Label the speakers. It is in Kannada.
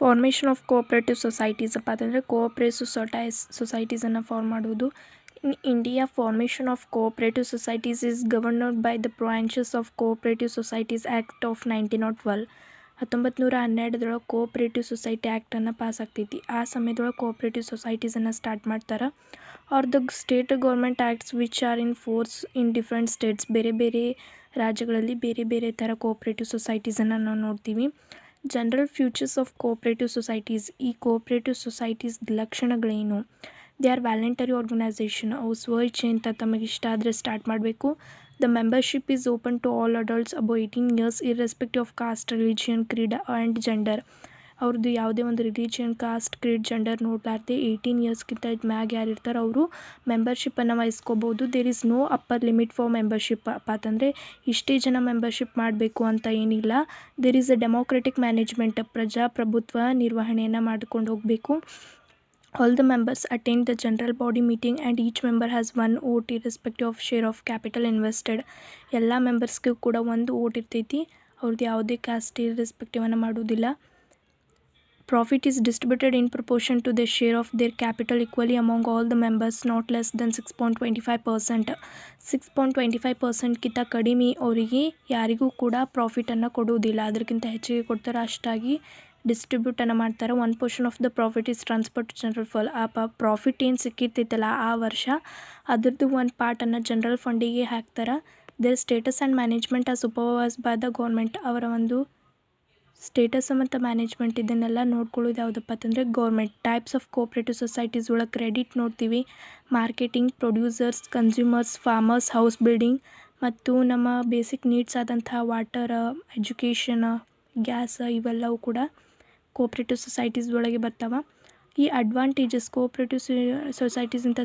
Speaker 1: ಫಾರ್ಮೇಷನ್ ಆಫ್ ಕೋಆಪ್ರೇಟಿವ್ ಸೊಸೈಟೀಸ್ ಅಪ್ಪ ಅಂತಂದರೆ ಕೋಆಪ್ರೇಟಿವ್ ಸೊಸೈಟೀಸನ್ನು ಫಾರ್ಮ್ ಮಾಡುವುದು. In India formation of cooperative societies is governed by the branches of cooperative societies act of 1912. 1912 cooperative society ಆ್ಯಕ್ಟನ್ನು ಪಾಸ್ ಆಗ್ತೈತಿ. ಆ ಸಮಯದೊಳಗೆ ಕೋಆಪ್ರೇಟಿವ್ ಸೊಸೈಟೀಸನ್ನು ಸ್ಟಾರ್ಟ್ ಮಾಡ್ತಾರೆ. Are the state government acts which are in force in different states. ಬೇರೆ ಬೇರೆ ರಾಜ್ಯಗಳಲ್ಲಿ ಬೇರೆ ಬೇರೆ ಥರ ಕೋಆಪ್ರೇಟಿವ್ ಸೊಸೈಟೀಸನ್ನು ನಾವು ನೋಡ್ತೀವಿ. General features of cooperative societies. ಈ ಕೋಆಪ್ರೇಟಿವ್ ಸೊಸೈಟೀಸ್ ಲಕ್ಷಣಗಳೇನು? They are voluntary organisation. ಅವು ಸ್ವಇಚ್ಛೆ ಅಂತ ತಮಗೆ ಇಷ್ಟ ಆದರೆ ಸ್ಟಾರ್ಟ್ ಮಾಡಬೇಕು. The membership is open to all adults above 18 years irrespective of caste, religion, creed and gender. ಅವ್ರದ್ದು ಯಾವುದೇ ಒಂದು ರಿಲಿಜಿಯನ್, ಕಾಸ್ಟ್, ಕ್ರೀಡ್, ಜೆಂಡರ್ ನೋಡಲಾರ್ದೆ 18 yearsಗಿಂತ ಮ್ಯಾಗ ಯಾರು ಇರ್ತಾರೆ ಅವರು ಮೆಂಬರ್ಶಿಪ್ಪನ್ನು ವಹಿಸ್ಕೋಬೋದು. There is no upper limit for membership. Upper ಅಂತಂದರೆ ಇಷ್ಟೇ ಜನ ಮೆಂಬರ್ಶಿಪ್ ಮಾಡಬೇಕು ಅಂತ ಏನಿಲ್ಲ. There is a democratic management. ಪ್ರಜಾಪ್ರಭುತ್ವ ನಿರ್ವಹಣೆಯನ್ನು ಮಾಡ್ಕೊಂಡು ಹೋಗಬೇಕು. All the members attend the general body meeting and each member has one vote irrespective of share of capital invested. ಎಲ್ಲ ಮೆಂಬರ್ಸ್ಗೂ ಕೂಡ ಒಂದು ವೋಟ್ ಇರ್ತೈತಿ. ಅವ್ರದ್ದು ಯಾವುದೇ ಕಾಸ್ಟ್ ಇರ್ರೆಸ್ಪೆಕ್ಟಿವನ್ನು ಮಾಡೋದಿಲ್ಲ. Profit is distributed in proportion to the share of their capital equally among all the members, not less than 6.25%. 6.25%ಗಿಂತ ಕಡಿಮೆ ಅವರಿಗೆ ಯಾರಿಗೂ ಕೂಡ ಪ್ರಾಫಿಟನ್ನು ಕೊಡುವುದಿಲ್ಲ. ಅದಕ್ಕಿಂತ ಹೆಚ್ಚಿಗೆ ಕೊಡ್ತಾರೆ, ಅಷ್ಟಾಗಿ ಡಿಸ್ಟ್ರಿಬ್ಯೂಟನ್ನು ಮಾಡ್ತಾರೆ. 1% of the profit is transfer to general fund. ಆ ಪ್ರಾಫಿಟ್ ಏನು ಸಿಕ್ಕಿರ್ತೈತಲ್ಲ ಆ ವರ್ಷ ಅದ್ರದ್ದು ಒಂದು ಪಾರ್ಟನ್ನು ಜನರಲ್ ಫಂಡಿಗೆ ಹಾಕ್ತಾರೆ. Their status and management are supervised by the government. ಅವರ ಒಂದು ಸ್ಟೇಟಸ್ ಮತ್ತು ಮ್ಯಾನೇಜ್ಮೆಂಟ್ ಇದನ್ನೆಲ್ಲ ನೋಡ್ಕೊಳ್ಳೋದು ಯಾವುದಪ್ಪ ಅಂತಂದರೆ government. Types of cooperative societies ಒಳಗೆ ಕ್ರೆಡಿಟ್ ನೋಡ್ತೀವಿ, marketing, producers, consumers, farmers, house building ಮತ್ತು ನಮ್ಮ ಬೇಸಿಕ್ ನೀಡ್ಸ್ ಆದಂಥ ವಾಟರ್, ಎಜುಕೇಷನ್, ಗ್ಯಾಸ್ ಇವೆಲ್ಲವೂ ಕೂಡ ಕೋಆಪ್ರೇಟಿವ್ ಸೊಸೈಟೀಸ್ ಒಳಗೆ ಬರ್ತಾವೆ. ಈ ಅಡ್ವಾಂಟೇಜಸ್ ಕೋಆಪ್ರೇಟಿವ್ ಸೊಸೈಟೀಸ್ ಇಂಥ